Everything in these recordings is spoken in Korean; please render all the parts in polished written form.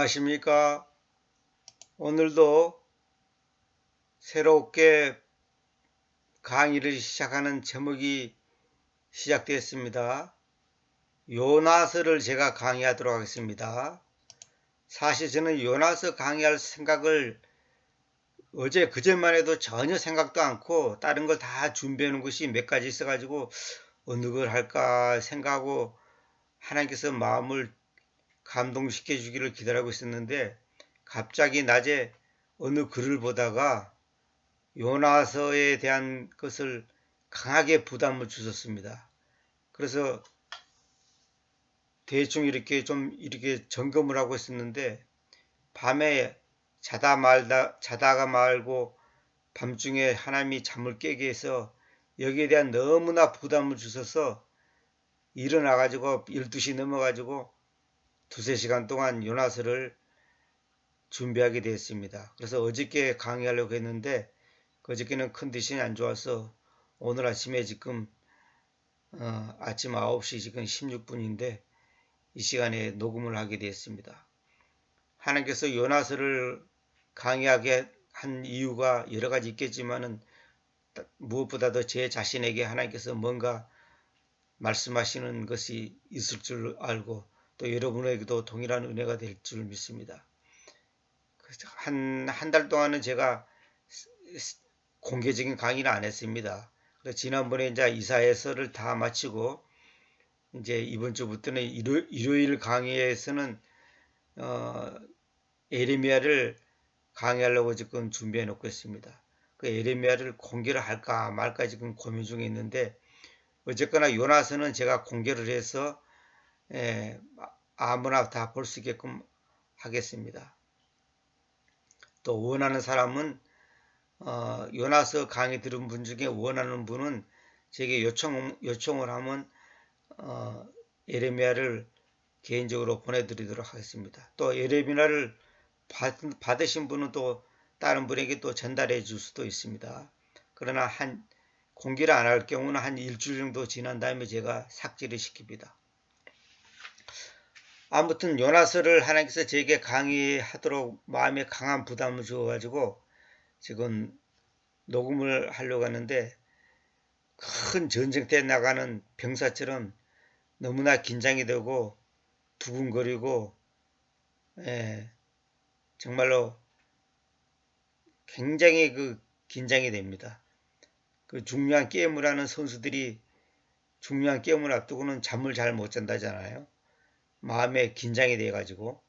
안녕하십니까. 오늘도 새롭게 강의를 시작하는 제목이 시작되었습니다. 요나서를 제가 강의하도록 하겠습니다. 사실 저는 요나서 강의할 생각을 어제 그제만 해도 전혀 생각도 않고 다른 걸 다 준비해 놓은 것이 몇 가지 있어가지고 어느 걸 할까 생각하고 하나님께서 마음을 감동시켜 주기를 기다리고 있었는데 갑자기 낮에 어느 글을 보다가 요나서에 대한 것을 강하게 부담을 주셨습니다. 그래서 대충 이렇게 점검을 하고 있었는데 밤에 자다가 말고 밤중에 하나님이 잠을 깨게 해서 여기에 대한 너무나 부담을 주셔서 일어나가지고 12시 넘어가지고 두세 시간 동안 요나서를 준비하게 되었습니다. 그래서 어저께 강의하려고 했는데 그저께는 컨디션이 안 좋아서 오늘 아침에 지금 아침 9시 지금 16분인데 이 시간에 녹음을 하게 되었습니다. 하나님께서 요나서를 강의하게 한 이유가 여러 가지 있겠지만은 무엇보다도 제 자신에게 하나님께서 뭔가 말씀하시는 것이 있을 줄 알고 또 여러분에게도 동일한 은혜가 될 줄 믿습니다. 한 달 동안은 제가 공개적인 강의는 안 했습니다. 지난번에 이제 이사야서를 다 마치고 이제 이번 주부터는 일요일 강의에서는 에레미야를 강의하려고 지금 준비해 놓고 있습니다. 그 에레미야를 공개를 할까 말까 지금 고민 중에 있는데 어쨌거나 요나서는 제가 공개를 해서 아무나 다 볼 수 있게끔 하겠습니다. 또 원하는 사람은 요나서 강의 들은 분 중에 원하는 분은 제게 요청을 하면 예레미야를 개인적으로 보내드리도록 하겠습니다. 또 예레미야를 받으신 분은 또 다른 분에게 또 전달해 줄 수도 있습니다. 그러나 공개를 안 할 경우는 한 일주일 정도 지난 다음에 제가 삭제를 시킵니다. 아무튼 요나서를 하나님께서 제게 강의하도록 마음에 강한 부담을 주어가지고 지금 녹음을 하려고 하는데 큰 전쟁터에 나가는 병사처럼 너무나 긴장이 되고 두근거리고 정말로 굉장히 긴장이 됩니다. 그 중요한 게임을 하는 선수들이 중요한 게임을 앞두고는 잠을 잘 못 잔다잖아요. 마음에 긴장이 돼 가지고.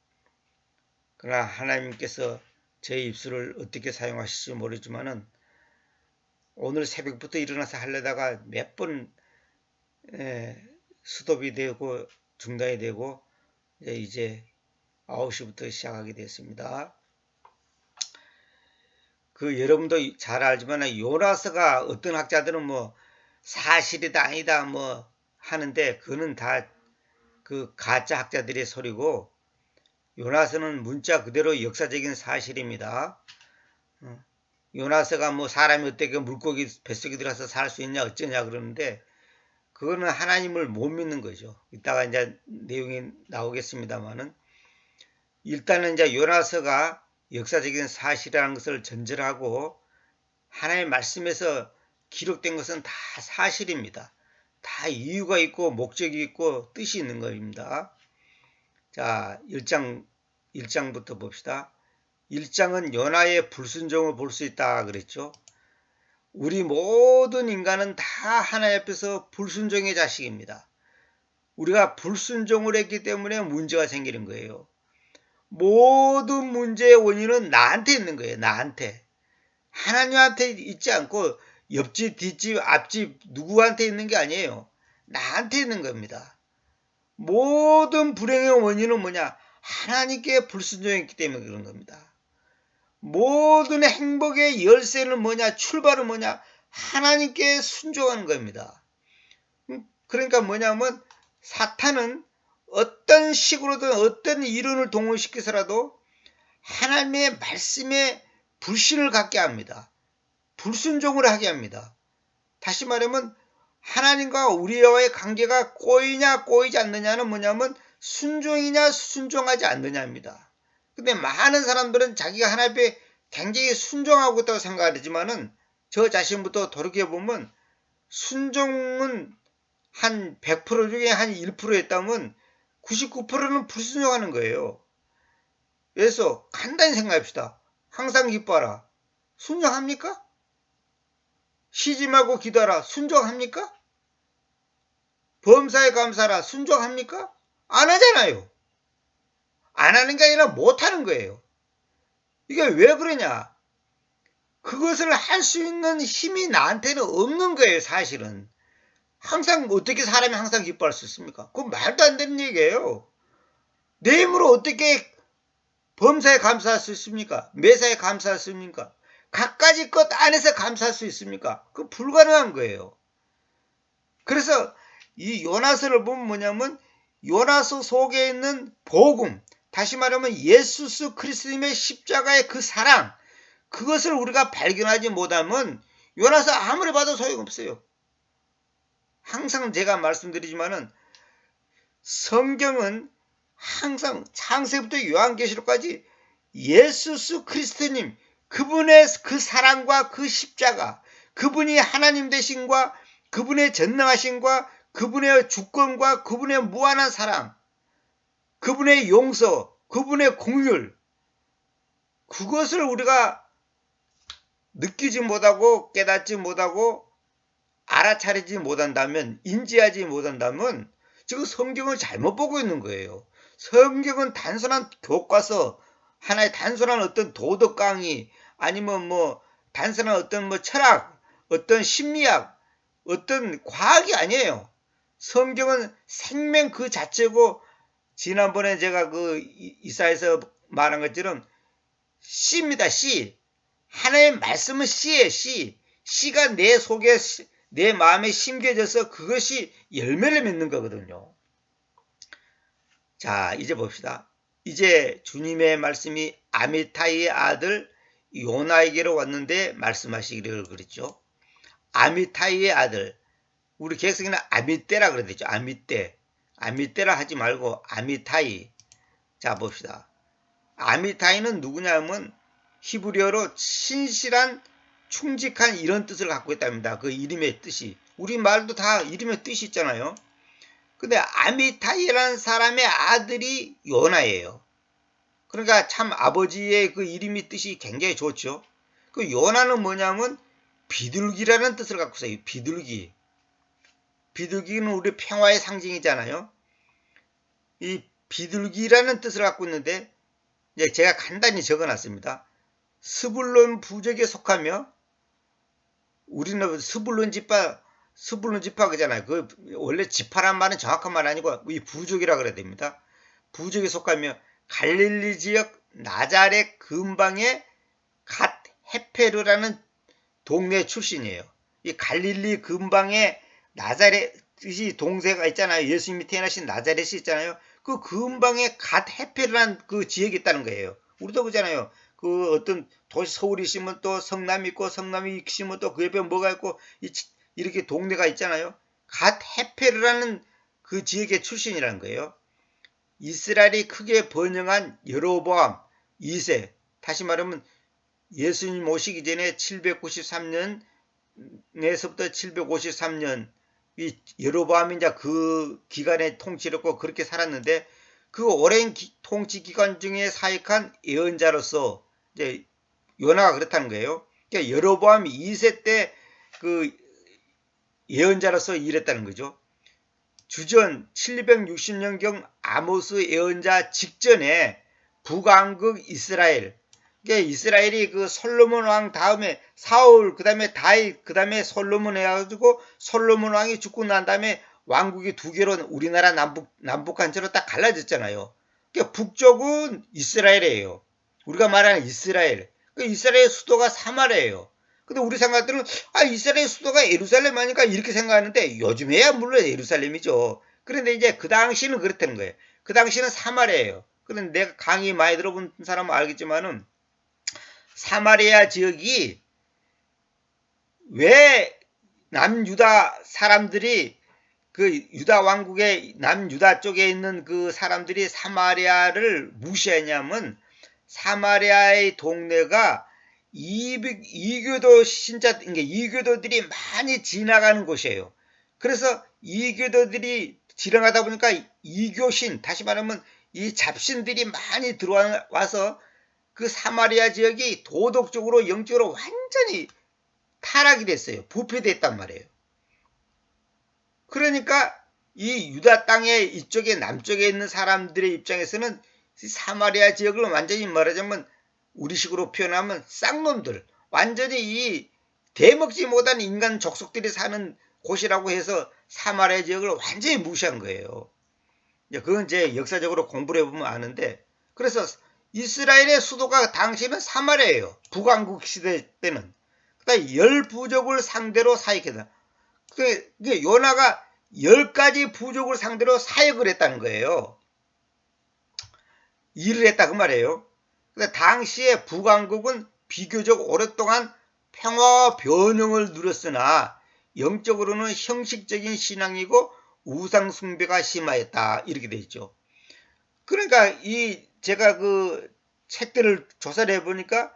그러나 하나님께서 제 입술을 어떻게 사용하실지 모르지만은 오늘 새벽부터 일어나서 하려다가 몇 번 스톱이 되고 중단이 되고 이제 9시부터 시작하게 됐습니다. 여러분도 잘 알지만 요나서가 어떤 학자들은 뭐 사실이다 아니다 뭐 하는데 그거는 다 가짜 학자들의 소리고 요나서는 문자 그대로 역사적인 사실입니다. 요나서가 뭐 사람이 어떻게 물고기 뱃속에 들어가서 살 수 있냐 어쩌냐 그러는데 그거는 하나님을 못 믿는 거죠. 이따가 이제 내용이 나오겠습니다만은 일단은 이제 요나서가 역사적인 사실이라는 것을 전제하고 하나님의 말씀에서 기록된 것은 다 사실입니다. 다 이유가 있고 목적이 있고 뜻이 있는 겁니다. 자, 1장부터 봅시다. 1장은 요나의 불순종을 볼 수 있다 그랬죠. 우리 모든 인간은 다 하나님 앞에서 불순종의 자식입니다. 우리가 불순종을 했기 때문에 문제가 생기는 거예요. 모든 문제의 원인은 나한테 있는 거예요. 나한테. 하나님한테 있지 않고 옆집, 뒷집, 앞집 누구한테 있는 게 아니에요. 나한테 있는 겁니다. 모든 불행의 원인은 뭐냐? 하나님께 불순종했기 때문에 그런 겁니다. 모든 행복의 열쇠는 뭐냐? 출발은 뭐냐? 하나님께 순종하는 겁니다. 그러니까 뭐냐면 사탄은 어떤 식으로든 어떤 이론을 동원시켜서라도 하나님의 말씀에 불신을 갖게 합니다. 불순종을 하게 합니다. 다시 말하면 하나님과 우리와의 관계가 꼬이냐 꼬이지 않느냐는 뭐냐면 순종이냐 순종하지 않느냐입니다. 근데 많은 사람들은 자기가 하나님께 굉장히 순종하고 있다고 생각하지만은 저 자신부터 돌이켜보면 순종은 한 100% 중에 한 1% 했다면 99%는 불순종하는 거예요. 그래서 간단히 생각합시다. 항상 기뻐하라. 순종합니까? 쉬지 말고 기도하라. 순종합니까? 범사에 감사하라. 순종합니까? 안 하잖아요. 안 하는 게 아니라 못 하는 거예요. 이게 왜 그러냐? 그것을 할 수 있는 힘이 나한테는 없는 거예요, 사실은. 항상, 어떻게 사람이 항상 기뻐할 수 있습니까? 그건 말도 안 되는 얘기예요. 내 힘으로 어떻게 범사에 감사할 수 있습니까? 매사에 감사할 수 있습니까? 갖가지 것 안에서 감사할 수 있습니까? 그건 불가능한 거예요. 그래서 이 요나서를 보면 뭐냐면 요나서 속에 있는 복음, 다시 말하면 예수 그리스도님의 십자가의 그 사랑, 그것을 우리가 발견하지 못하면 요나서 아무리 봐도 소용없어요. 항상 제가 말씀드리지만은 성경은 항상 창세부터 요한계시록까지 예수 그리스도님, 그분의 그 사랑과 그 십자가, 그분이 하나님 되신과 그분의 전능하신과 그분의 주권과 그분의 무한한 사랑, 그분의 용서, 그분의 긍휼, 그것을 우리가 느끼지 못하고 깨닫지 못하고 알아차리지 못한다면, 인지하지 못한다면 지금 성경을 잘못 보고 있는 거예요. 성경은 단순한 교과서, 하나의 단순한 어떤 도덕 강의, 아니면 뭐 단순한 어떤 뭐 철학, 어떤 심리학, 어떤 과학이 아니에요. 성경은 생명 그 자체고, 지난번에 제가 그 이사에서 말한 것처럼 씨입니다. 씨. 하나의 말씀은 씨예요. 씨. 씨가 내 속에, 내 마음에 심겨져서 그것이 열매를 맺는 거거든요. 자, 이제 봅시다. 이제 주님의 말씀이 아미타이의 아들 요나에게로 왔는데 말씀하시기를 그랬죠. 아미타이의 아들, 우리 개성에는 아미떼라 그러죠. 아미떼. 아미떼라 하지 말고 아미타이. 자, 봅시다. 아미타이는 누구냐면 히브리어로 신실한, 충직한 이런 뜻을 갖고 있답니다. 그 이름의 뜻이. 우리 말도 다 이름의 뜻이 있잖아요. 근데 아미타이라는 사람의 아들이 요나예요. 그러니까 참 아버지의 그 이름이 뜻이 굉장히 좋죠. 그 요나는 뭐냐면 비둘기라는 뜻을 갖고 있어요. 비둘기. 비둘기는 우리 평화의 상징이잖아요. 이 비둘기라는 뜻을 갖고 있는데 제가 간단히 적어놨습니다. 스불론 부족에 속하며, 우리는 스불론 지파 그잖아요. 그 원래 지파란 말은 정확한 말 아니고 이 부족이라 그래야 됩니다. 부족에 속하며 갈릴리 지역 나자렛 근방의 갓 헤페르라는 동네 출신이에요. 이 갈릴리 근방에 나자렛이 동네가 있잖아요. 예수님이 태어나신 나자렛이 있잖아요. 그 근방에 갓 헤페르라는 그 지역이 있다는 거예요. 우리도 보잖아요. 그 어떤 도시 서울이 있으면 또 성남이 있고, 성남이 있으면 또 그 옆에 뭐가 있고, 이렇게 동네가 있잖아요. 갓 헤페르라는 그 지역의 출신이라는 거예요. 이스라엘이 크게 번영한 여로보암 2세, 다시 말하면 예수님 오시기 전에 793년에서부터 753년 이 여로보암이 이제 그 기간에 통치를 했고 그렇게 살았는데, 그 오랜 통치 기간 중에 사역한 예언자로서 이제 요나가 그렇다는 거예요. 그러니까 여로보암 2세 때 그 예언자로서 일했다는 거죠. 주전 760년경 아모스 예언자 직전에 북왕국 이스라엘, 그러니까 이스라엘이 그 솔로몬 왕 다음에 사울, 그 다음에 다윗, 그 다음에 솔로몬 해가지고 솔로몬 왕이 죽고 난 다음에 왕국이 두 개로, 우리나라 남북한처럼 딱 갈라졌잖아요. 그러니까 북쪽은 이스라엘이에요. 우리가 말하는 이스라엘. 그러니까 이스라엘 수도가 사마리아예요. 근데 우리 생각들은 이스라엘 수도가 예루살렘 아니까 이렇게 생각하는데, 요즘에야 물론 예루살렘이죠. 그런데 이제 그 당시는 그렇다는 거예요. 그 당시는 사마리아예요. 그런데 내가 강의 많이 들어본 사람은 알겠지만은 사마리아 지역이 왜 남유다 사람들이, 그 유다 왕국의 남유다 쪽에 있는 그 사람들이 사마리아를 무시했냐면, 사마리아의 동네가 이교도 신자, 이교도들이 많이 지나가는 곳이에요. 그래서 이교도들이 지나가다 보니까 이교신, 다시 말하면 이 잡신들이 많이 들어와서 그 사마리아 지역이 도덕적으로 영적으로 완전히 타락이 됐어요. 부패됐단 말이에요. 그러니까 이 유다 땅의 이쪽에 남쪽에 있는 사람들의 입장에서는 사마리아 지역을 완전히 말하자면 우리식으로 표현하면 쌍놈들, 완전히 이 대먹지 못한 인간 족속들이 사는 곳이라고 해서 사마리아 지역을 완전히 무시한 거예요. 그건 이제 역사적으로 공부를 해보면 아는데, 그래서 이스라엘의 수도가 당시에는 사마리아예요. 북왕국 시대 때는. 그러니까 10부족을 상대로 사역했다. 그 요나가 10가지 부족을 상대로 사역을 했다는 거예요. 일을 했다 그 말이에요. 근데 당시에 북왕국은 비교적 오랫동안 평화와 변형을 누렸으나 영적으로는 형식적인 신앙이고 우상 숭배가 심하였다 이렇게 돼 있죠. 그러니까 제가 그 책들을 조사를 해보니까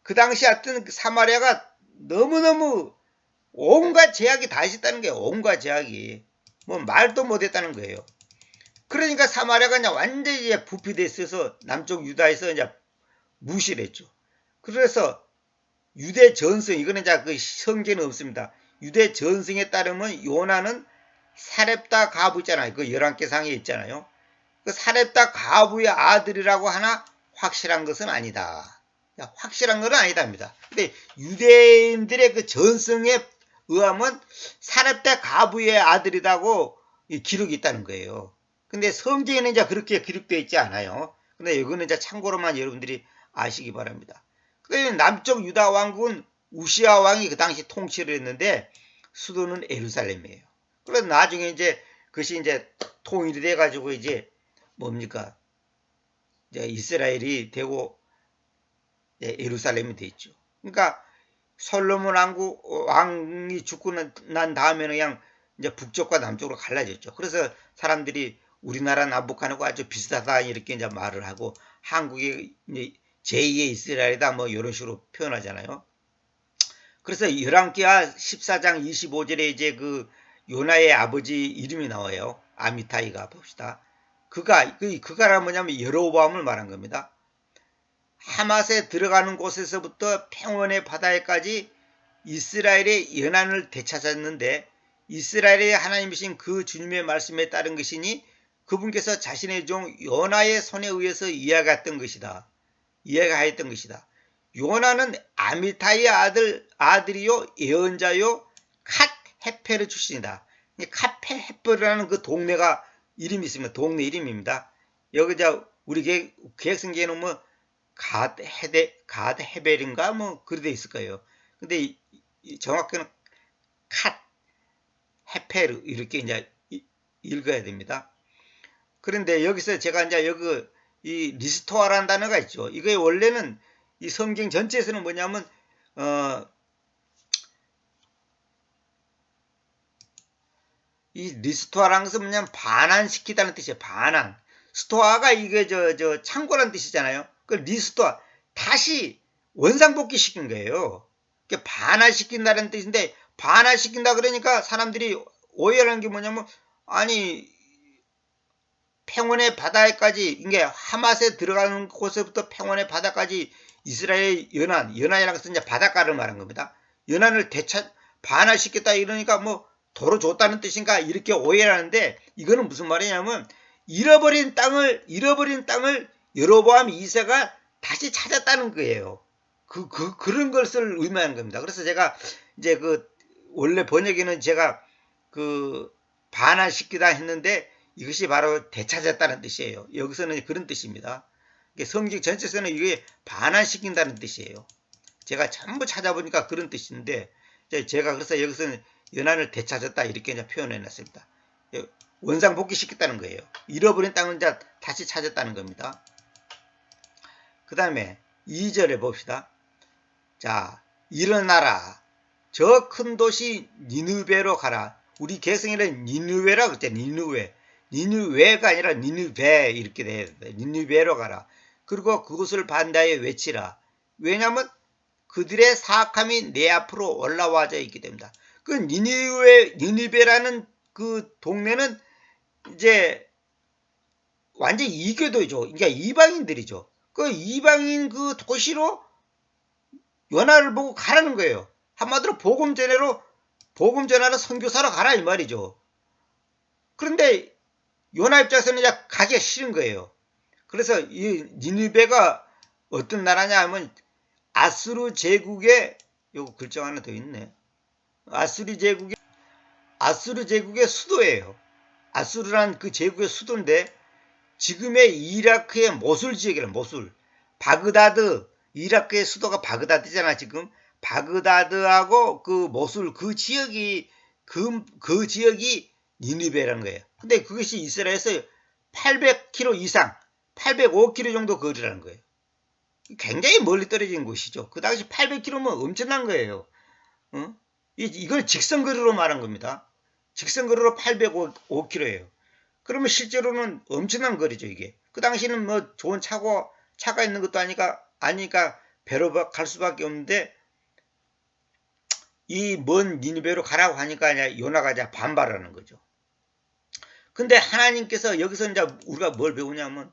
그 당시 하여튼 사마리아가 너무너무 온갖 제약이 다 있었다는 거예요. 온갖 제약이. 뭐 말도 못했다는 거예요. 그러니까 사마리아가 이제 완전히 이제 부패돼 있어서 남쪽 유다에서 이제 무시를 했죠. 그래서 유대 전승, 이거는 이제 그 성경에는 없습니다. 유대 전승에 따르면 요나는 사렙다 가부 있잖아요. 그 11개 상에 있잖아요. 그 사렙다 가부의 아들이라고 하나 확실한 것은 아니다. 확실한 것은 아니답니다. 근데 유대인들의 그 전승에 의하면 사렙다 가부의 아들이라고 기록이 있다는 거예요. 근데 성경에는 이제 그렇게 기록되어 있지 않아요. 근데 이거는 이제 참고로만 여러분들이 아시기 바랍니다. 남쪽 유다 왕국은 우시아 왕이 그 당시 통치를 했는데 수도는 예루살렘이에요. 그래서 나중에 이제 그것이 이제 통일이 돼가지고 이제 뭡니까? 이제 이스라엘이 되고 예루살렘이 됐죠. 그러니까 솔로몬 왕이 죽고 난 다음에는 그냥 이제 북쪽과 남쪽으로 갈라졌죠. 그래서 사람들이 우리나라 남북한하고 아주 비슷하다 이렇게 이제 말을 하고 한국이 이제 제2의 이스라엘이다 뭐 이런 식으로 표현하잖아요. 그래서 열왕기하 14장 25절에 이제 그 요나의 아버지 이름이 나와요. 아미타이가 봅시다. 그가란 뭐냐면 여로보암을 말한 겁니다. 하맛에 들어가는 곳에서부터 평원의 바다에까지 이스라엘의 연한을 되찾았는데 이스라엘의 하나님이신 그 주님의 말씀에 따른 것이니 그분께서 자신의 종 요나의 손에 의해서 이야기했던 것이다. 요나는 아미타이의 아들이요 예언자요 갓 헤페르 출신이다. 갓 헤페르라는 그 동네가 이름이 있습니다. 동네 이름입니다. 여기 우리 계획성경에는 뭐 갓 헤벨인가 뭐 그렇게 돼 있을 거예요. 근데 정확히는 갓 헤페르 이렇게 이제 읽어야 됩니다. 그런데 여기서 제가 이제 여기 이 리스토아라는 단어가 있죠. 이게 원래는 이 성경 전체에서는 뭐냐면 이 리스토아라는 것은 뭐냐면 반환시키다는 뜻이에요. 반환. 스토아가 이게 창고라는 뜻이잖아요. 그 리스토아 다시 원상복귀 시킨 거예요. 반환시킨다는 뜻인데 반환시킨다 그러니까 사람들이 오해하는 게 뭐냐면 아니 평원의 바다에까지 이게 하맛에 들어가는 곳에부터 평원의 바다까지 이스라엘 연안이라는 것은 이제 바닷가를 말한 겁니다. 연안을 반환시켰다 이러니까 뭐 도로 줬다는 뜻인가 이렇게 오해를 하는데 이거는 무슨 말이냐면 잃어버린 땅을 여로보암 2세가 다시 찾았다는 거예요. 그런 것을 의미하는 겁니다. 그래서 제가 이제 원래 번역에는 제가 반환시키다 했는데 이것이 바로 되찾았다는 뜻이에요. 여기서는 그런 뜻입니다. 성경 전체에서는 이게 반환시킨다는 뜻이에요. 제가 전부 찾아보니까 그런 뜻인데 제가 그래서 여기서는 연한을 되찾았다 이렇게 이제 표현해 놨습니다. 원상복귀시켰다는 거예요. 잃어버린 땅을 이제 다시 찾았다는 겁니다. 그 다음에 2절에 봅시다. 자, 일어나라. 저 큰 도시 니느베로 가라. 우리 개성에는 니느웨라고 했죠. 니느웨가 아니라 니느베 이렇게 돼야 돼. 니느베로 가라. 그리고 그것을 반대하여 외치라. 왜냐하면 그들의 사악함이 내 앞으로 올라와져 있기 때문이다. 그 니느베라는 그 동네는 이제 완전 이교도죠. 그러니까 이방인들이죠. 그 이방인 그 도시로 요나를 보고 가라는 거예요. 한마디로 복음 전하러 선교사로 가라 이 말이죠. 그런데 요나 입장에서는 이제 가기가 싫은 거예요. 그래서 이 니느베가 어떤 나라냐 하면 아수르 제국의 요거 글자 하나 더 있네. 아수르 제국의 수도예요. 아수르란 그 제국의 수도인데 지금의 이라크의 모술 지역이라 모술. 바그다드 이라크의 수도가 바그다드잖아 지금. 바그다드하고 그 모술 그 지역이 그 지역이 니느베라는 거예요. 근데 그것이 이스라엘에서 800km 이상 805km 정도 거리라는 거예요. 굉장히 멀리 떨어진 곳이죠. 그 당시 800km면 엄청난 거예요. 이걸 직선거리로 말한 겁니다. 직선거리로 805km예요. 그러면 실제로는 엄청난 거리죠, 이게. 그 당시는 뭐 좋은 차가 있는 것도 아니니까 배로 갈 수밖에 없는데, 이 먼 니느베로 가라고 하니까 요나가 이제 반발하는 거죠. 근데 하나님께서 여기서 이제 우리가 뭘 배우냐면,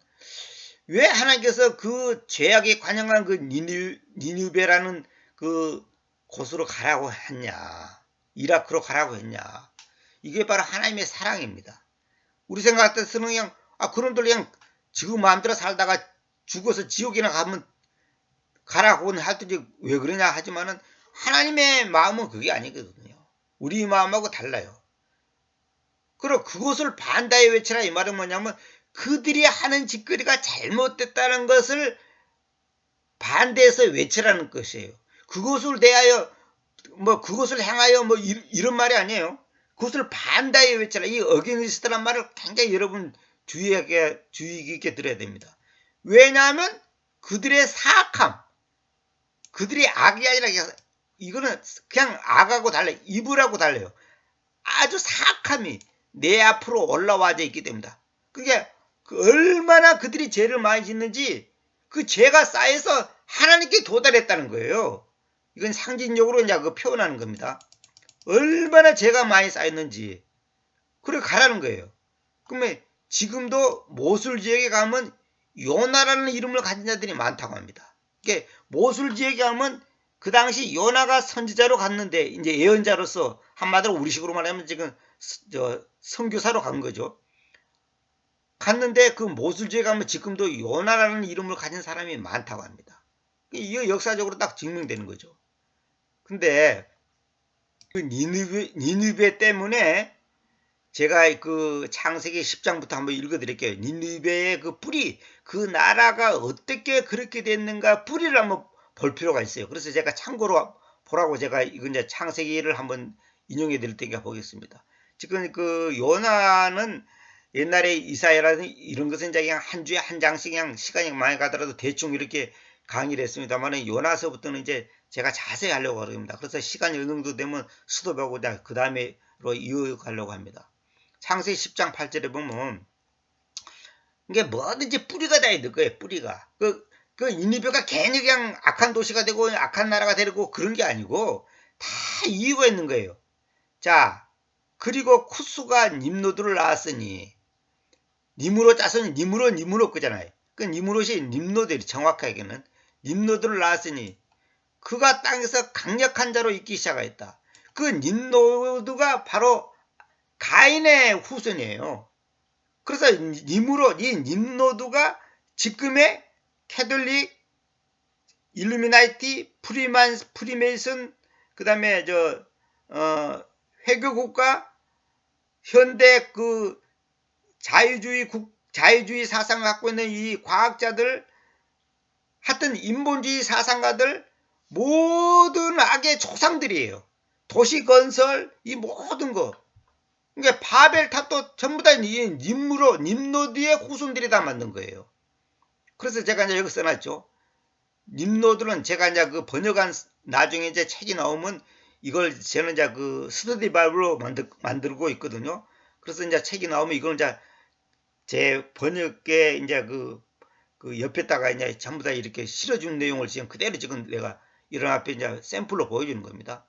왜 하나님께서 그 죄악에 관영한 그 니느베라는 그 곳으로 가라고 했냐, 이라크로 가라고 했냐. 이게 바로 하나님의 사랑입니다. 우리 생각 같아서는 그냥 그놈들 그냥 지금 마음대로 살다가 죽어서 지옥이나 가라고 하든지 왜 그러냐 하지만은 하나님의 마음은 그게 아니거든요. 우리 마음하고 달라요. 그리고 그것을 반대에 외치라 이 말은 뭐냐면 그들이 하는 짓거리가 잘못됐다는 것을 반대해서 외치라는 것이에요. 그것을 대하여 그것을 행하여 이런 말이 아니에요. 그것을 반대에 외치라. 이 어게니스트란 말을 굉장히 여러분 주의 깊게 들어야 됩니다. 왜냐하면 그들의 사악함, 그들의 악이 아니라 이거는 그냥 악하고 달라요. 이불하고 달라요. 아주 사악함이 내 앞으로 올라와져 있기 때문이다. 그게 얼마나 그들이 죄를 많이 짓는지 그 죄가 쌓여서 하나님께 도달했다는 거예요. 이건 상징적으로 이제 그 표현하는 겁니다. 얼마나 죄가 많이 쌓였는지. 그래 가라는 거예요. 그러면 지금도 모술 지역에 가면 요나라는 이름을 가진 자들이 많다고 합니다. 이게 모술 지역에 가면 그 당시 요나가 선지자로 갔는데 이제 예언자로서 한마디로 우리식으로 말하면 지금 선교사로 간 거죠. 갔는데 그 모술 지역에 가면 지금도 요나라는 이름을 가진 사람이 많다고 합니다. 이게 역사적으로 딱 증명되는 거죠. 근데 그 니느베 때문에 제가 그 창세기 10장부터 한번 읽어드릴게요. 니느베의 그 뿌리, 그 나라가 어떻게 그렇게 됐는가 뿌리를 한번 볼 필요가 있어요. 그래서 제가 참고로 보라고 제가 이건 이제 창세기를 한번 인용해 드릴 테니까 보겠습니다. 지금 그 요나는 옛날에 이사야라는 이런 것은 이제 그냥 한 주에 한 장씩 그냥 시간이 많이 가더라도 대충 이렇게 강의를 했습니다만 요나서부터는 이제 제가 자세히 하려고 합니다. 그래서 시간이 어느 정도 되면 수도하고 그 다음에로 이어가려고 합니다. 창세기 10장 8절에 보면 이게 뭐든지 뿌리가 다 있는 거예요. 뿌리가. 그 니느베가 괜히 그냥 악한 도시가 되고 악한 나라가 되고 그런 게 아니고 다 이유가 있는 거예요. 자, 그리고 쿠스가 nimrod를 낳았으니 니므롯 자손이 니므롯 그잖아요. 그 니므롯이 nimrod이 정확하게는 nimrod를 낳았으니 그가 땅에서 강력한 자로 있기 시작하였다. 그 nimrod가 바로 가인의 후손이에요. 그래서 nimrod이 nimrod가 지금의 캐톨릭, 일루미나이티, 프리메이슨, 그 다음에 회교국가, 현대 그 자유주의 사상을 갖고 있는 이 과학자들, 하여튼 인본주의 사상가들, 모든 악의 조상들이에요. 도시 건설, 이 모든 거. 그러니까 바벨탑도 전부 다 nimrod의 후손들이 다 만든 거예요. 그래서 제가 이제 여기 써놨죠. nimrod는 제가 이제 그 번역한 나중에 이제 책이 나오면 이걸 저는 이제 그 스터디 바이블로 만들고 있거든요. 그래서 이제 책이 나오면 이걸 이제 제 번역에 이제 그 그 옆에다가 이제 전부 다 이렇게 실어준 내용을 지금 그대로 지금 내가 이런 앞에 이제 샘플로 보여주는 겁니다.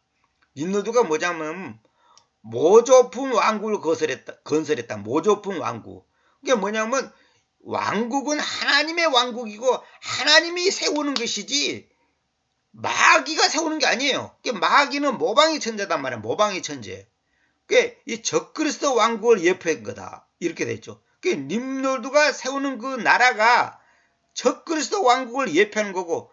닌노드가 뭐냐면 모조품 왕국을 건설했다. 모조품 왕국. 그게 뭐냐면 왕국은 하나님의 왕국이고 하나님이 세우는 것이지 마귀가 세우는 게 아니에요. 마귀는 모방의 천재단 말이야. 모방의 천재. 이 적그리스도 왕국을 예표한 거다. 이렇게 됐죠. 님노드가 세우는 그 나라가 적그리스도 왕국을 예표하는 거고,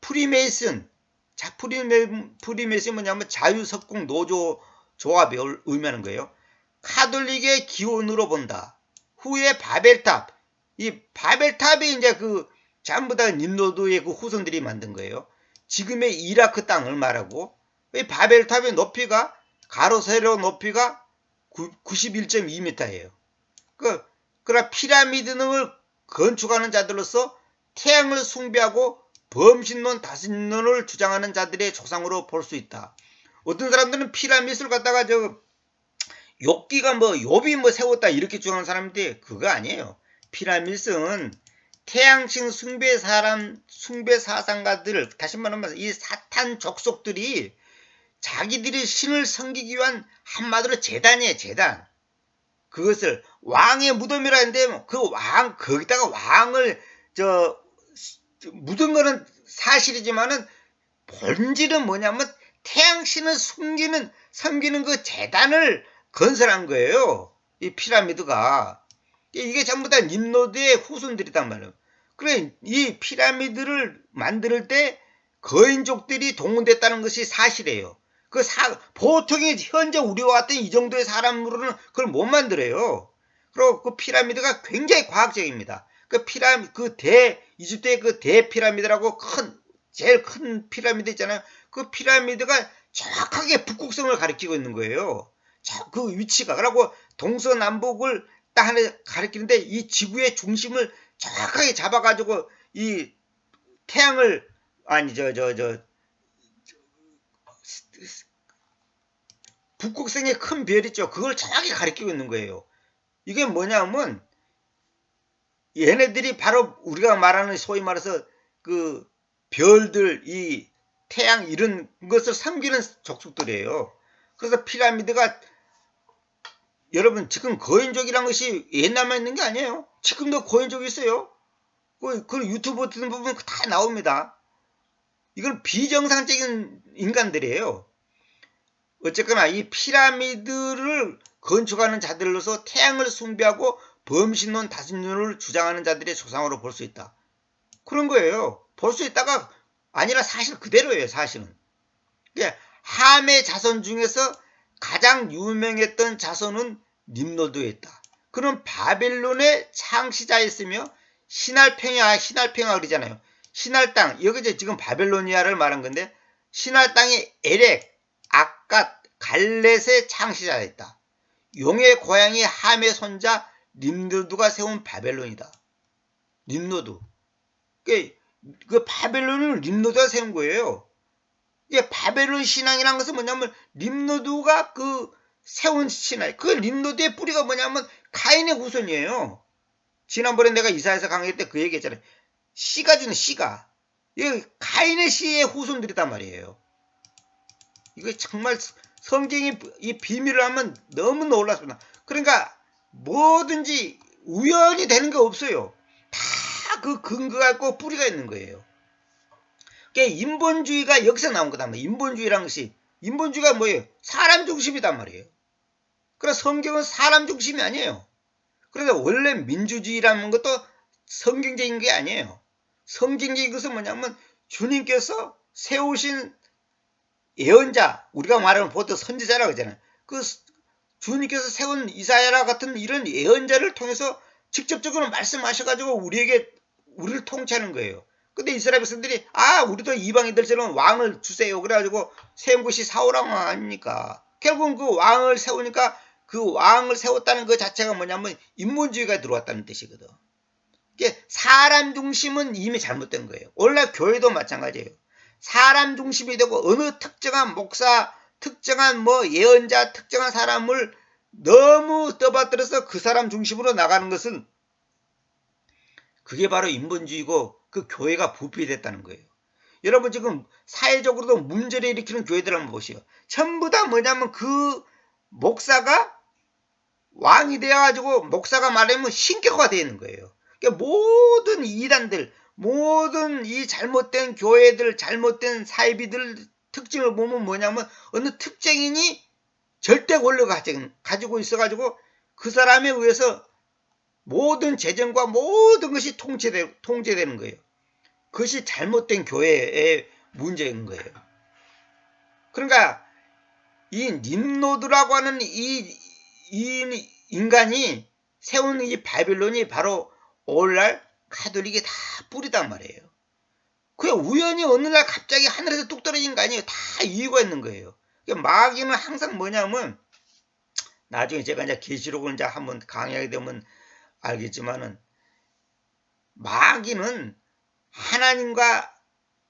프리메이슨. 자, 프리메이슨이 뭐냐면 자유석궁 노조 조합을 의미하는 거예요. 카톨릭의 기원으로 본다. 후에 바벨탑. 이 바벨탑이 이제 그 전부 다 님노드의 그 후손들이 만든 거예요. 지금의 이라크 땅을 말하고, 이 바벨탑의 높이가 가로 세로 높이가 91.2m예요. 그러나 피라미드를 건축하는 자들로서 태양을 숭배하고 범신론, 다신론을 주장하는 자들의 조상으로 볼 수 있다. 어떤 사람들은 피라미드를 갖다가 욥기가 욥이 세웠다 이렇게 주장하는 사람인데 그거 아니에요. 피라미드는 태양신 숭배 사상가들, 다시 말하면 이 사탄 족속들이 자기들이 신을 섬기기 위한 한마디로 제단이에요. 제단. 그것을 왕의 무덤이라 했는데 거기다가 왕을 묻은 거는 사실이지만은 본질은 뭐냐면 태양신을 섬기는 그 제단을 건설한 거예요. 이 피라미드가. 이게 전부 다 님노드의 후손들이단 말이에요. 그래, 이 피라미드를 만들 때 거인족들이 동원됐다는 것이 사실이에요. 보통의 현재 우리와 같은 이 정도의 사람으로는 그걸 못 만들어요. 그리고 그 피라미드가 굉장히 과학적입니다. 이집트의 그 대피라미드라고 제일 큰 피라미드 있잖아요. 그 피라미드가 정확하게 북극성을 가리키고 있는 거예요. 그 위치가. 그러고 동서남북을 딱 하나 가리키는데 이 지구의 중심을 정확하게 잡아가지고 이 태양을, 북극성의 큰 별 있죠. 그걸 정확히 가리키고 있는 거예요. 이게 뭐냐면 얘네들이 바로 우리가 말하는 소위 말해서 그 별들, 이 태양 이런 것을 섬기는 족속들이에요. 그래서 피라미드가 여러분 지금 거인족이란 것이 옛날만 있는 게 아니에요. 지금도 거인족이 있어요. 그 유튜브 듣는 부분 다 나옵니다. 이건 비정상적인 인간들이에요. 어쨌거나 이 피라미드를 건축하는 자들로서 태양을 숭배하고 범신론, 다신론을 주장하는 자들의 조상으로 볼 수 있다. 그런 거예요. 볼 수 있다가 아니라 사실 그대로예요. 사실은. 함의 자손 중에서 가장 유명했던 자손은 님노드였다. 그는 바벨론의 창시자였으며 신할 평야 그러잖아요. 신할 땅, 여기 지금 바벨로니아를 말한 건데 신할 땅이 에렉, 아갓, 갈렛의 창시자였다. 용의 고향이 함의 손자 님노드가 세운 바벨론이다. 님노드. 그 바벨론을 님노드가 세운 거예요. 이게 바벨론 신앙이라는 것은 뭐냐면 님노드가 그 세운 신앙. 그 님노드의 뿌리가 뭐냐면 가인의 후손이에요. 지난번에 내가 이사야서 강의할 때 그 얘기했잖아요. 씨가 주는 씨가. 이게 가인의 씨의 후손들이단 말이에요. 이거 정말 성경이 이 비밀을 하면 너무 놀랍습니다. 그러니까 뭐든지 우연히 되는 게 없어요. 다 그 근거가 있고 뿌리가 있는 거예요. 인본주의가 여기서 나온 거단 말이에요. 인본주의라는 것이, 인본주의가 뭐예요? 사람 중심이단 말이에요. 그래서 성경은 사람 중심이 아니에요. 그래서 원래 민주주의라는 것도 성경적인 게 아니에요. 성경적인 것은 뭐냐면 주님께서 세우신 예언자, 우리가 말하면 보통 선지자라고 하잖아요. 그 주님께서 세운 이사야라 같은 이런 예언자를 통해서 직접적으로 말씀하셔가지고 우리를 통치하는 거예요. 근데 이스라엘 백성들이 우리도 이방인들처럼 왕을 주세요. 그래가지고 세운 것이 사울왕 아닙니까? 결국은 그 왕을 세우니까 그 왕을 세웠다는 것 자체가 뭐냐면 인본주의가 들어왔다는 뜻이거든. 사람 중심은 이미 잘못된 거예요. 오늘날 교회도 마찬가지예요. 사람 중심이 되고 어느 특정한 목사, 특정한 예언자, 특정한 사람을 너무 떠받들어서 그 사람 중심으로 나가는 것은 그게 바로 인본주의고 그 교회가 부패됐다는 거예요. 여러분 지금 사회적으로도 문제를 일으키는 교회들 한번 보시오. 전부 다 뭐냐면 그 목사가 왕이 되어가지고 목사가 말하면 신격화가 되어 있는 거예요. 그러니까 모든 이단들, 모든 이 잘못된 교회들, 잘못된 사이비들 특징을 보면 뭐냐면 어느 특정인이 절대 권력을 가지고 있어가지고 그 사람에 의해서 모든 재정과 모든 것이 통제되는 거예요. 그것이 잘못된 교회의 문제인 거예요. 그러니까 이 nimrod라고 하는 이 인간이 세운 이 바빌론이 바로 오늘날 가톨릭이 다 뿌리단 말이에요. 그게 우연히 어느 날 갑자기 하늘에서 뚝 떨어진 거 아니에요. 다 이유가 있는 거예요. 마귀는 항상 뭐냐면 나중에 제가 이제 계시록을 이제 한번 강의하게 되면 알겠지만은 마귀는 하나님과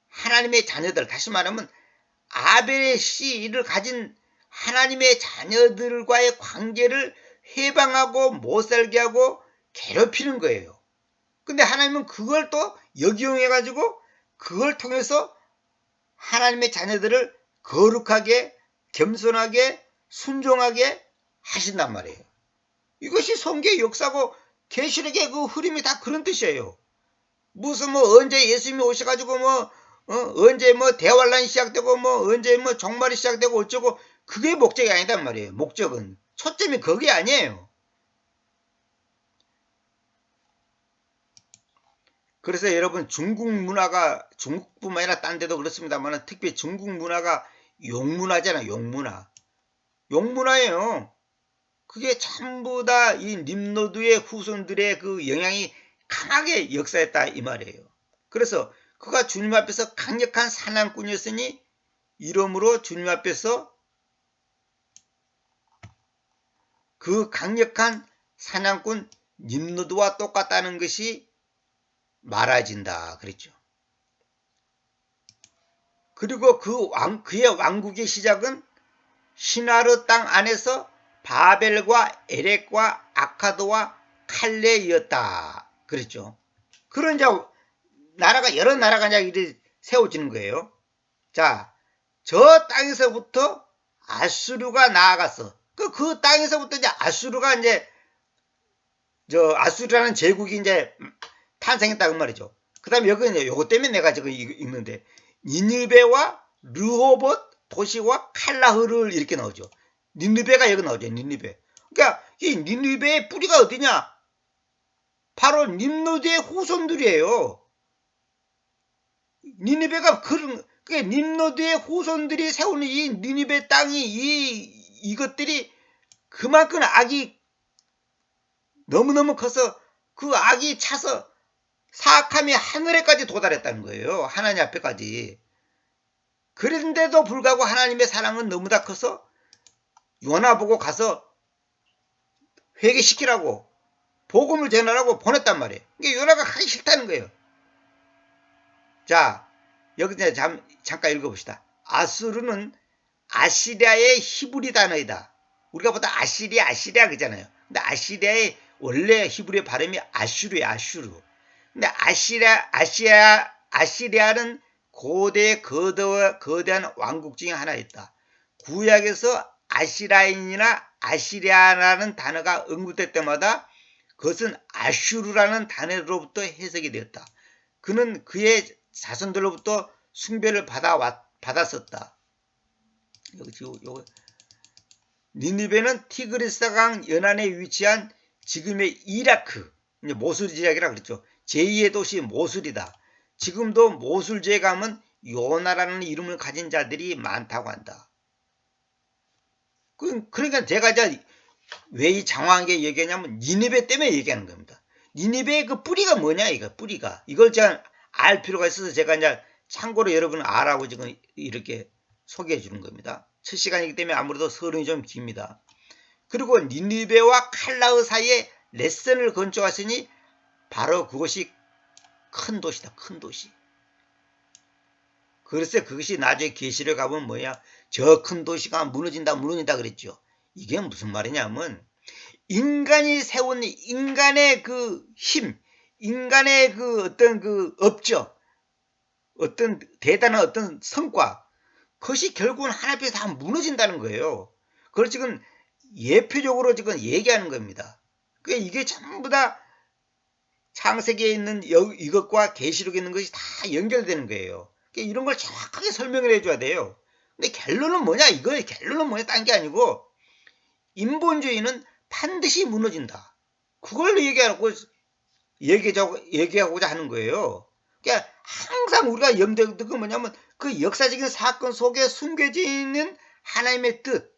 하나님의 자녀들, 다시 말하면 아벨의 씨를 가진 하나님의 자녀들과의 관계를 해방하고 못살게 하고 괴롭히는 거예요. 근데 하나님은 그걸 또 역이용해 가지고 그걸 통해서 하나님의 자녀들을 거룩하게 겸손하게 순종하게 하신단 말이에요. 이것이 성경의 역사고 계시록의 그 흐름이 다 그런 뜻이에요. 무슨 뭐 언제 예수님이 오셔가지고 뭐 언제 뭐 대환란이 시작되고 뭐 언제 뭐 종말이 시작되고 어쩌고 그게 목적이 아니단 말이에요. 목적은 초점이 그게 아니에요. 그래서 여러분 중국 문화가 중국뿐만 아니라 딴 데도 그렇습니다만 특히 중국 문화가 용문화잖아요. 용문화. 용문화예요. 그게 전부 다 이 nimrod의 후손들의 그 영향이 강하게 역사했다 이 말이에요. 그래서 그가 주님 앞에서 강력한 사냥꾼이었으니 이러므로 주님 앞에서 그 강력한 사냥꾼 nimrod와 똑같다는 것이 말해진다 그랬죠. 그리고 그의 왕국의 시작은 시나르 땅 안에서 바벨과 에렉과 아카드와 칼레이었다 그랬죠. 그런 이제 나라가 여러 나라가 이제 세워지는 거예요. 자, 저 땅에서부터 아수르가 나아갔어. 그 땅에서부터 이제 아수르가 이제 아수르라는 제국이 이제 탄생했다 그 말이죠. 그다음에 여기 이제 요거 때문에 내가 지금 읽는데 니느베와 르호봇 도시와 칼라흐를 이렇게 나오죠. 니느베가 여기 나오죠. 니느베. 그러니까 이 니느베의 뿌리가 어디냐? 바로 nimrod의 후손들이에요. 니느베가 그러니까 nimrod의 후손들이 세우는 이 니느베 땅이 이것들이 그만큼 악이 너무너무 커서 그 악이 차서 사악함이 하늘에까지 도달했다는 거예요. 하나님 앞에까지. 그런데도 불구하고 하나님의 사랑은 너무나 커서 요나 보고 가서 회개시키라고 복음을 전하라고 보냈단 말이에요. 그러니까 요나가 가기 싫다는 거예요. 자, 여기 잠깐 읽어봅시다. 아수르는 아시리아의 히브리 단어이다. 우리가 보다 아시리아 그러잖아요. 근데 아시리아의 원래 히브리 발음이 아슈르예요. 아슈르. 근데 아시리아는 거대한 왕국 중에 하나였다. 구약에서 아시라인이나 아시리아라는 단어가 언급될 때마다 그것은 아슈르라는 단어로부터 해석이 되었다. 그는 그의 자손들로부터 숭배를 받았었다. 요거. 니느베는 티그리스강 연안에 위치한 지금의 이라크, 모술 지역이라 그랬죠. 제2의 도시 모술이다. 지금도 모술지에 가면 요나라는 이름을 가진 자들이 많다고 한다. 그러니까 제가 왜 이 장황하게 얘기하냐면 니느베 때문에 얘기하는 겁니다. 니느베의 그 뿌리가 뭐냐 뿌리가. 이걸 제가 알 필요가 있어서 제가 이제 참고로 여러분 알라고 지금 이렇게 소개해 주는 겁니다. 첫 시간이기 때문에 아무래도 서론이 좀 깁니다. 그리고 니느베와 칼라흐 사이에 레슨을 건축하시니 바로 그것이 큰 도시다. 큰 도시. 그래서 그것이 나중에 계시록 가보면 뭐야? 저 큰 도시가 무너진다 그랬죠. 이게 무슨 말이냐면 인간이 세운 인간의 그 힘, 인간의 그 어떤 그 업적, 어떤 대단한 어떤 성과, 그것이 결국은 하나님 앞에서 다 무너진다는 거예요. 그걸 지금 예표적으로 지금 얘기하는 겁니다. 그러니까 이게 전부 다 창세기에 있는 이것과 계시록에 있는 것이 다 연결되는 거예요. 그러니까 이런 걸 정확하게 설명을 해줘야 돼요. 근데 결론은 뭐냐? 이거의 결론은 뭐냐? 딴 게 아니고 인본주의는 반드시 무너진다. 그걸 얘기하고자 하는 거예요. 그러니까 항상 우리가 염두에 두는 건 뭐냐면 그 역사적인 사건 속에 숨겨져 있는 하나님의 뜻,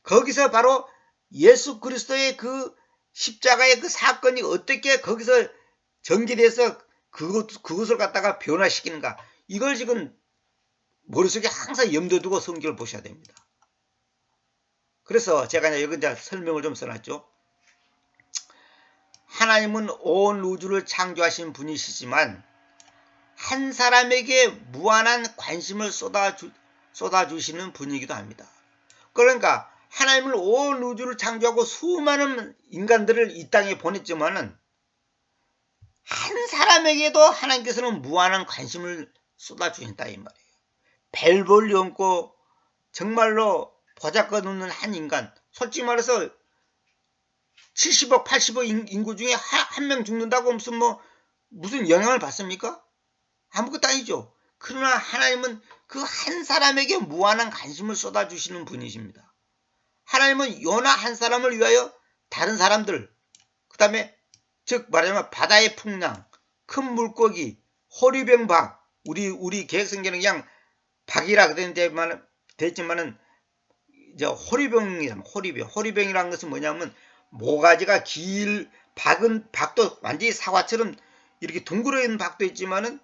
거기서 바로 예수 그리스도의 그 십자가의 그 사건이 어떻게 거기서 전개돼서 그것을 갖다가 변화시키는가, 이걸 지금 머릿속에 항상 염두에 두고 성경을 보셔야 됩니다. 그래서 제가 여기 이제 설명을 좀 써놨죠. 하나님은 온 우주를 창조하신 분이시지만 한 사람에게 무한한 관심을 쏟아주시는 분이기도 합니다. 그러니까 하나님은 온 우주를 창조하고 수많은 인간들을 이 땅에 보냈지만은 한 사람에게도 하나님께서는 무한한 관심을 쏟아주신다 이 말이에요. 별 볼 일 없고 정말로 보잘것없는 한 인간, 솔직히 말해서 70억 80억 인구 중에 한 명 죽는다고 무슨 영향을 받습니까? 아무것도 아니죠. 그러나 하나님은 그 한 사람에게 무한한 관심을 쏟아주시는 분이십니다. 하나님은 요나 한 사람을 위하여 다른 사람들, 그 다음에 즉 말하자면 바다의 풍랑, 큰 물고기, 호리병박, 우리 개혁성경은 그냥 박이라 됐지만은 이제 호리병이라는 것은 뭐냐면 모가지가 박도 완전히 사과처럼 이렇게 둥그러 있는 박도 있지만은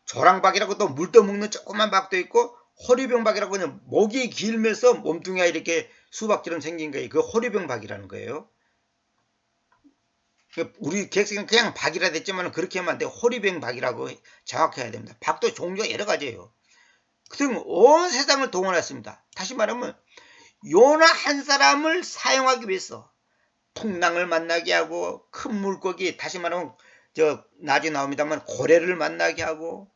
조랑박이라고 또 물 떠먹는 조그만 박도 있고, 호리병박이라고 그냥 목이 길면서 몸뚱이가 이렇게 수박처럼 생긴 거예요. 그 호리병박이라는 거예요. 우리 객석은 그냥 박이라 됐지만 그렇게 하면 안 돼요. 호리병박이라고 정확해야 됩니다. 박도 종류가 여러 가지예요. 그등 온 세상을 동원했습니다. 다시 말하면 요나 한 사람을 사용하기 위해서 풍랑을 만나게 하고, 큰 물고기, 다시 말하면 나중에 나옵니다만 고래를 만나게 하고,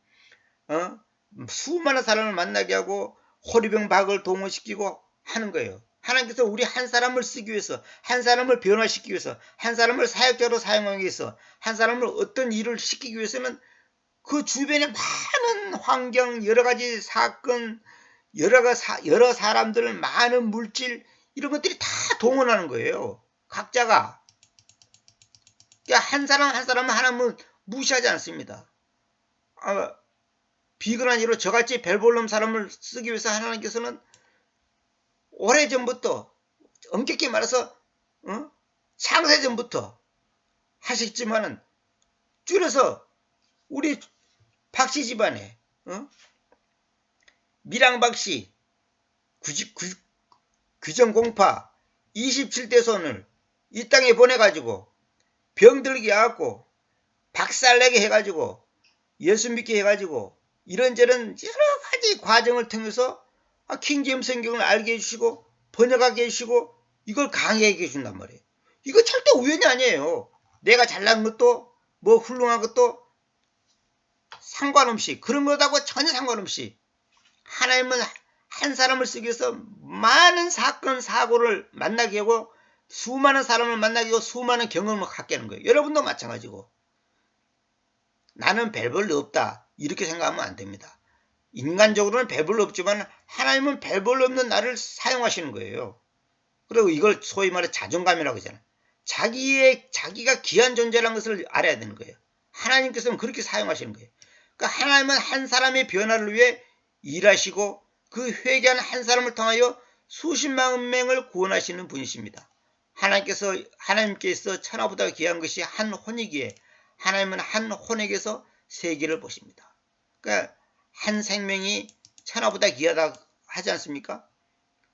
수많은 사람을 만나게 하고, 호리병박을 동원시키고 하는 거예요. 하나님께서 우리 한 사람을 쓰기 위해서, 한 사람을 변화시키기 위해서, 한 사람을 사역자로 사용하기 위해서, 한 사람을 어떤 일을 시키기 위해서는 그 주변에 많은 환경, 여러 가지 사건, 여러 사람들, 많은 물질, 이런 것들이 다 동원하는 거예요. 각자가. 그러니까 한 사람은 하나님은 무시하지 않습니다. 비근한 이로 저같이 별볼놈 사람을 쓰기 위해서 하나님께서는 오래전부터, 엄격히 말해서 창세전부터 하셨지만은 줄여서 우리 박씨 집안에 미랑박씨 규정공파 27대 손을 이 땅에 보내가지고 병들게 해갖고 박살내게 해가지고 예수 믿게 해가지고 이런저런 여러 가지 과정을 통해서 킹제임스 성경을 알게 해주시고 번역하게 해주시고 이걸 강의하게 해준단 말이에요. 이거 절대 우연이 아니에요. 내가 잘난 것도 뭐 훌륭한 것도 상관없이, 그런 것하고 전혀 상관없이 하나님은 한 사람을 쓰기 위해서 많은 사건 사고를 만나게 하고 수많은 사람을 만나게 하고 수많은 경험을 갖게 하는 거예요. 여러분도 마찬가지고. 나는 별볼일 없다 이렇게 생각하면 안 됩니다. 인간적으로는 별볼일 없지만 하나님은 별볼일 없는 나를 사용하시는 거예요. 그리고 이걸 소위 말해 자존감이라고 하잖아요. 자기가 귀한 존재라는 것을 알아야 되는 거예요. 하나님께서는 그렇게 사용하시는 거예요. 그러니까 하나님은 한 사람의 변화를 위해 일하시고 그 회개한 한 사람을 통하여 수십만 명을 구원하시는 분이십니다. 하나님께서 천하보다 귀한 것이 한 혼이기에 하나님은 한 혼에게서 세계를 보십니다. 그러니까 한 생명이 천하보다 귀하다 하지 않습니까?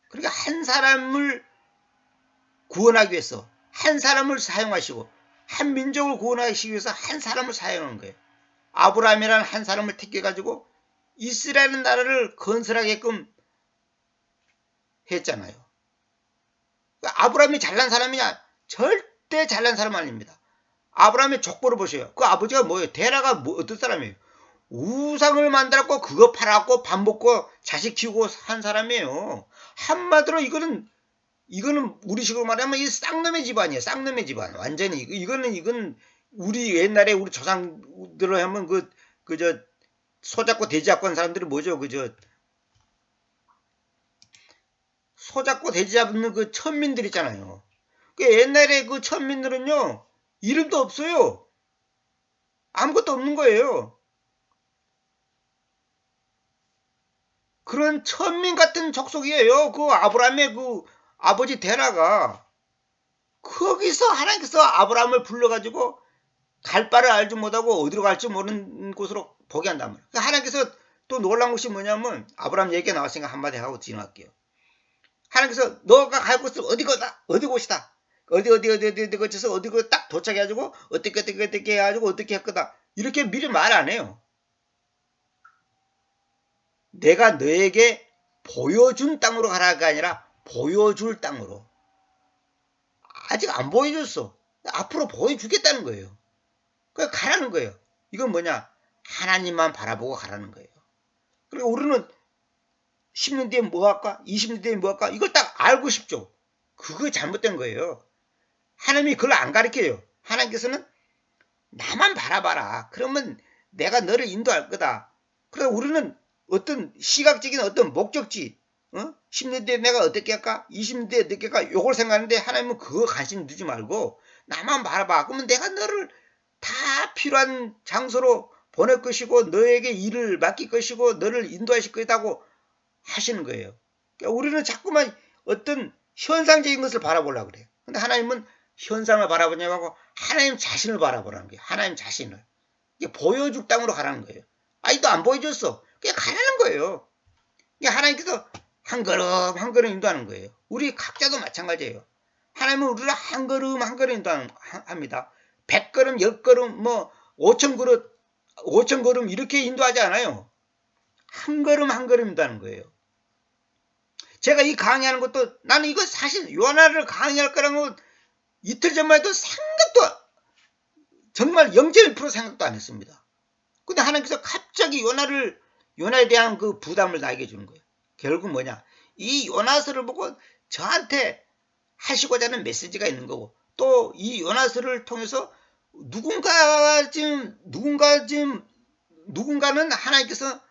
그러니까 한 사람을 구원하기 위해서 한 사람을 사용하시고 한 민족을 구원하시기 위해서 한 사람을 사용하는 거예요. 아브라함이라는 한 사람을 택해가지고 이스라엘 나라를 건설하게끔 했잖아요. 그러니까 아브라함이 잘난 사람이냐? 절대 잘난 사람 아닙니다. 아브라함의 족보를 보세요. 그 아버지가 뭐예요? 테라가 어떤 사람이에요? 우상을 만들었고 그거 팔았고 밥 먹고 자식 키우고 한 사람이에요. 한마디로 이거는 우리식으로 말하면 이 쌍놈의 집안이에요. 쌍놈의 집안. 완전히 이건 우리 옛날에 우리 조상들로 하면 그저 소잡고 돼지 잡고 한 사람들이 뭐죠? 소잡고 돼지 잡는 그 천민들 있잖아요. 그 옛날에 그 천민들은요 이름도 없어요. 아무것도 없는 거예요. 그런 천민 같은 족속이에요. 그 아브라함의 그 아버지 데라가 거기서 하나님께서 아브라함을 불러가지고 갈 바를 알지 못하고 어디로 갈지 모르는 곳으로 보게 한단 말이에요. 그러니까 하나님께서 또 놀라운 것이 뭐냐면 아브라함 얘기가 나왔으니까 한마디 하고 지나갈게요. 하나님께서 너가 갈 곳은 어디 곳이다. 어디 거쳐서 어디 딱 도착해가지고 어떻게 해가지고 어떻게 할 거다. 이렇게 미리 말 안 해요. 내가 너에게 보여준 땅으로 가라가 아니라 보여줄 땅으로. 아직 안 보여줬어. 앞으로 보여주겠다는 거예요. 그러니까 가라는 거예요. 이건 뭐냐? 하나님만 바라보고 가라는 거예요. 그리고 우리는 10년 뒤에 뭐 할까? 20년 뒤에 뭐 할까? 이걸 딱 알고 싶죠. 그거 잘못된 거예요. 하나님이 그걸 안 가르쳐요. 하나님께서는 나만 바라봐라. 그러면 내가 너를 인도할 거다. 그래서 우리는 어떤 시각적인 어떤 목적지, 10년 뒤에 내가 어떻게 할까? 20년 뒤에 어떻게 할까? 요걸 생각하는데 하나님은 그거 관심 두지 말고 나만 바라봐. 그러면 내가 너를 다 필요한 장소로 보낼 것이고 너에게 일을 맡길 것이고 너를 인도하실 것이라고 하시는 거예요. 그러니까 우리는 자꾸만 어떤 현상적인 것을 바라보려고 그래요. 근데 하나님은 현상을 바라보냐고 하고 하나님 자신을 바라보라는 거예요. 하나님 자신을. 이게 보여줄 땅으로 가라는 거예요. 아직도 안 보여줬어. 그냥 가라는 거예요. 그러니까 하나님께서 한 걸음 한 걸음 인도하는 거예요. 우리 각자도 마찬가지예요. 하나님은 우리를 한 걸음 한 걸음 인도합니다. 100걸음, 10걸음, 뭐 5천 걸음 이렇게 인도하지 않아요. 한 걸음 한 걸음 인도하는 거예요. 제가 이 강의하는 것도 나는 이거 사실 요나를 강의할 거라고 이틀 전만 해도 생각도 정말 0.1% 생각도 안 했습니다. 근데 하나님께서 갑자기 요나에 대한 그 부담을 나에게 주는 거예요. 결국 뭐냐? 이 요나서를 보고 저한테 하시고자 하는 메시지가 있는 거고 또 이 요나서를 통해서 누군가는 하나님께서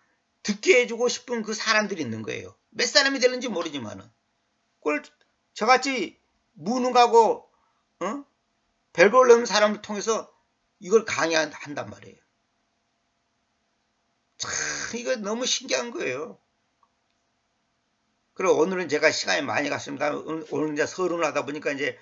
듣게 해주고 싶은 그 사람들이 있는 거예요. 몇 사람이 되는지 모르지만은 그걸 저같이 무능하고 별볼 없는 사람을 통해서 이걸 강의한단 말이에요. 참 이거 너무 신기한 거예요. 그리고 오늘은 제가 시간이 많이 갔습니다. 오늘 이제 서론을 하다 보니까 이제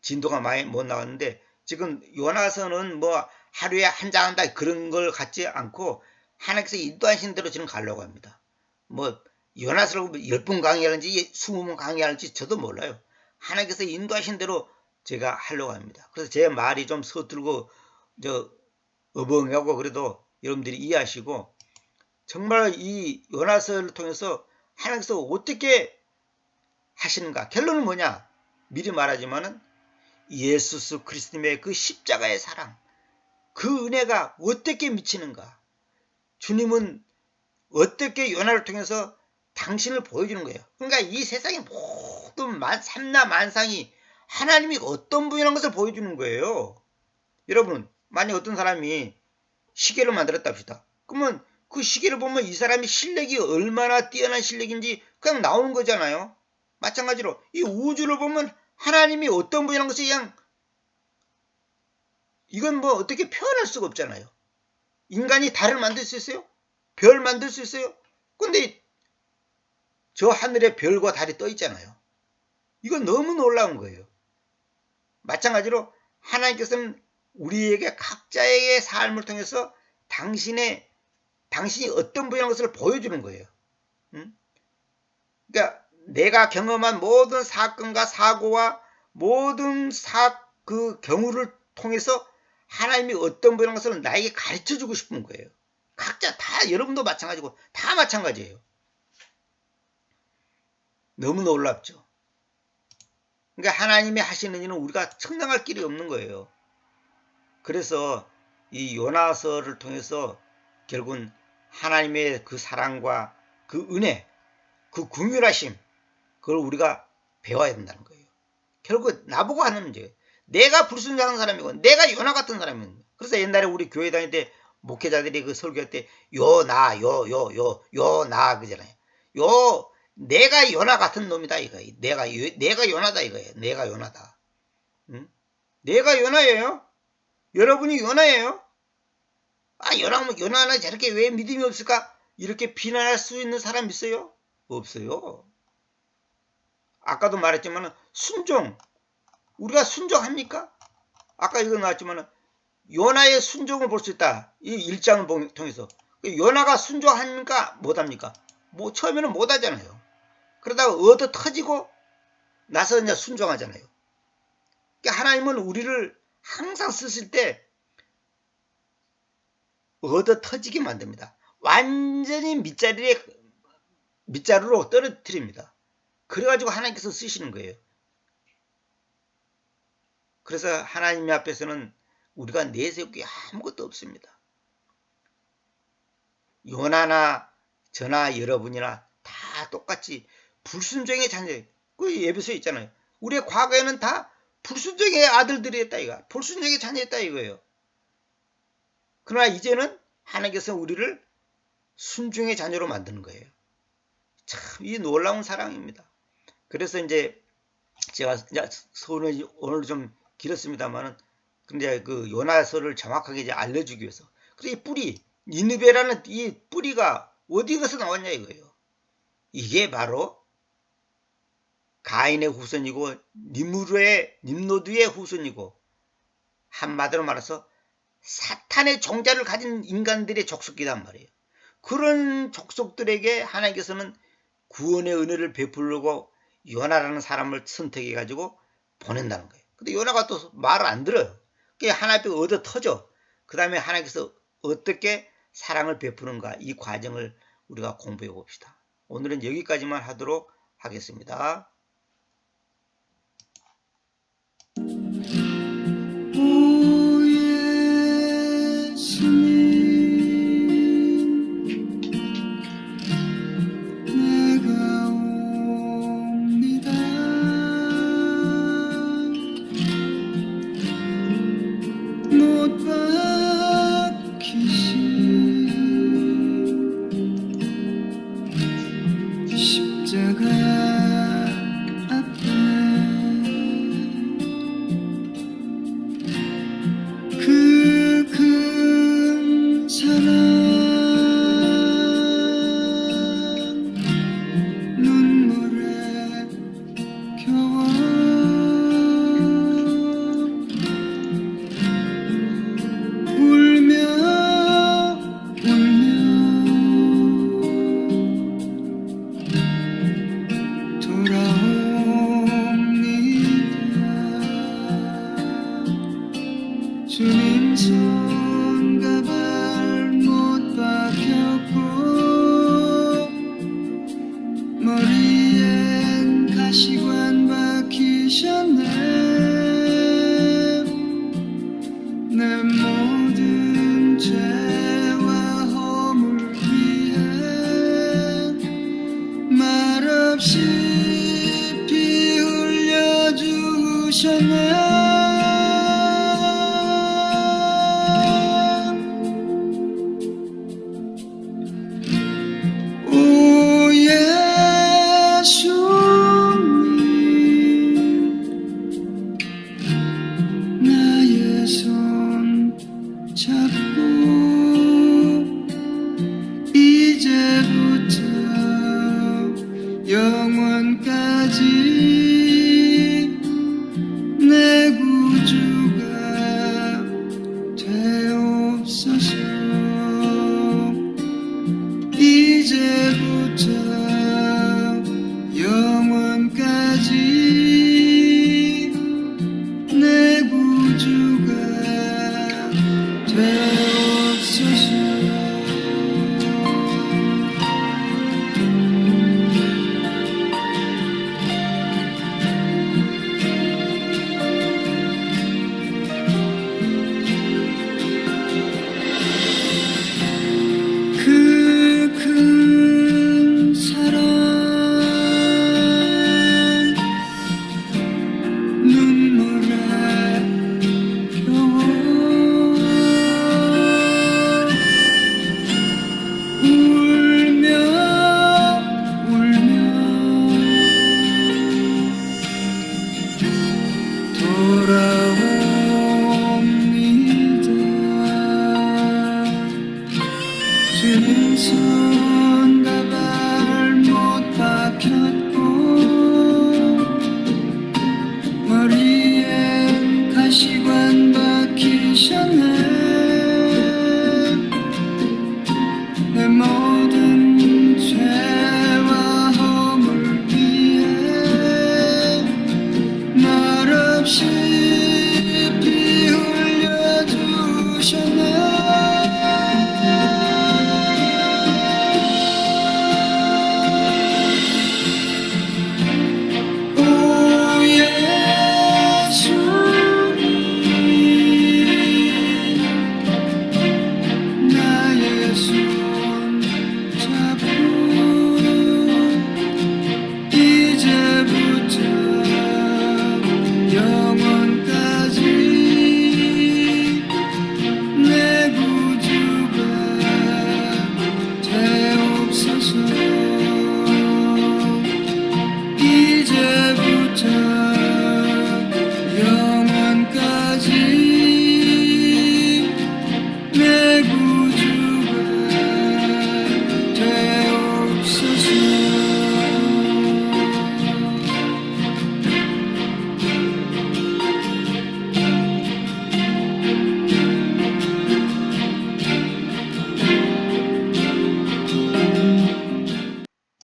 진도가 많이 못 나왔는데 지금 요나서는 뭐 하루에 한 장 한다 그런 걸 갖지 않고 하나님께서 인도하신 대로 지금 가려고 합니다. 뭐 요나서를 10분 강의하는지 20분 강의하는지 저도 몰라요. 하나님께서 인도하신 대로 제가 하려고 합니다. 그래서 제 말이 좀 서툴고 어벙하고 그래도 여러분들이 이해하시고 정말 이 요나서를 통해서 하나님께서 어떻게 하시는가? 결론은 뭐냐? 미리 말하지만은 예수 그리스도의 그 십자가의 사랑, 그 은혜가 어떻게 미치는가? 주님은 어떻게 요나를 통해서 당신을 보여주는 거예요. 그러니까 이 세상의 모든 삼라 만상이 하나님이 어떤 분이라는 것을 보여주는 거예요. 여러분, 만약 어떤 사람이 시계를 만들었다 합시다. 그러면 그 시계를 보면 이 사람이 실력이 얼마나 뛰어난 실력인지 그냥 나오는 거잖아요. 마찬가지로 이 우주를 보면 하나님이 어떤 분이라는 것을 그냥 이건 뭐 어떻게 표현할 수가 없잖아요. 인간이 달을 만들 수 있어요? 별 만들 수 있어요? 근데 저 하늘에 별과 달이 떠 있잖아요. 이건 너무 놀라운 거예요. 마찬가지로 하나님께서는 우리에게 각자의 삶을 통해서 당신이 어떤 분이라는 것을 보여주는 거예요. 그러니까 내가 경험한 모든 사건과 사고와 모든 그 경우를 통해서 하나님이 어떤 분이라는 것을 나에게 가르쳐주고 싶은 거예요. 각자 다 여러분도 마찬가지고 다 마찬가지예요. 너무 놀랍죠. 그러니까 하나님이 하시는 일은 우리가 청량할 길이 없는 거예요. 그래서 이 요나서를 통해서 결국은 하나님의 그 사랑과 그 은혜, 그 긍휼하심, 그걸 우리가 배워야 된다는 거예요. 결국 나보고 하는 문제예요. 내가 불순종한 사람이고 내가 요나 같은 사람이에요. 그래서 옛날에 우리 교회 다닐 때 목회자들이 그 설교할 때 요나 그잖아요. 내가 요나 같은 놈이다 이거예요. 내가 요나다 이거예요. 내가 요나다. 응? 내가 요나예요. 여러분이 요나예요. 아, 요나는 저렇게 왜 믿음이 없을까? 이렇게 비난할 수 있는 사람 있어요? 없어요. 아까도 말했지만 순종. 우리가 순종합니까? 아까 이거 나왔지만 요나의 순종을 볼 수 있다. 이 1장을 통해서. 요나가 순종합니까? 못합니까? 뭐 처음에는 못하잖아요. 그러다가 얻어 터지고 나서 이제 순종하잖아요. 그러니까 하나님은 우리를 항상 쓰실 때 얻어 터지게 만듭니다. 완전히 밑자루로 떨어뜨립니다. 그래가지고 하나님께서 쓰시는 거예요. 그래서 하나님 앞에서는 우리가 내세울 게 아무것도 없습니다. 요나나 저나 여러분이나 다 똑같이 불순종의 자녀. 그 예배서에 있잖아요. 우리의 과거에는 다 불순종의 아들들이었다 이거. 불순종의 자녀였다 이거예요. 그러나 이제는 하나님께서 우리를 순종의 자녀로 만드는 거예요. 참 이 놀라운 사랑입니다. 그래서 이제 제가 서론이 오늘 좀 길었습니다만은 근데 그 요나서를 정확하게 이제 알려주기 위해서. 그래서 이 뿌리, 니느베라는 이 뿌리가 어디에서 나왔냐 이거예요. 이게 바로 가인의 후손이고 님로드의 후손이고 한마디로 말해서 사탄의 종자를 가진 인간들의 족속이란 말이에요. 그런 족속들에게 하나님께서는 구원의 은혜를 베풀려고 요나라는 사람을 선택해 가지고 보낸다는 거예요. 근데 요나가 또 말을 안 들어요. 그게 하나님 앞에 얻어 터져. 그 다음에 하나님께서 어떻게 사랑을 베푸는가 이 과정을 우리가 공부해 봅시다. 오늘은 여기까지만 하도록 하겠습니다. 주님 손과 발못 박혔고 머리엔 가시관 박히셨네. 내 모든 죄와 허물 위해 말없이 피 흘려 주셨네.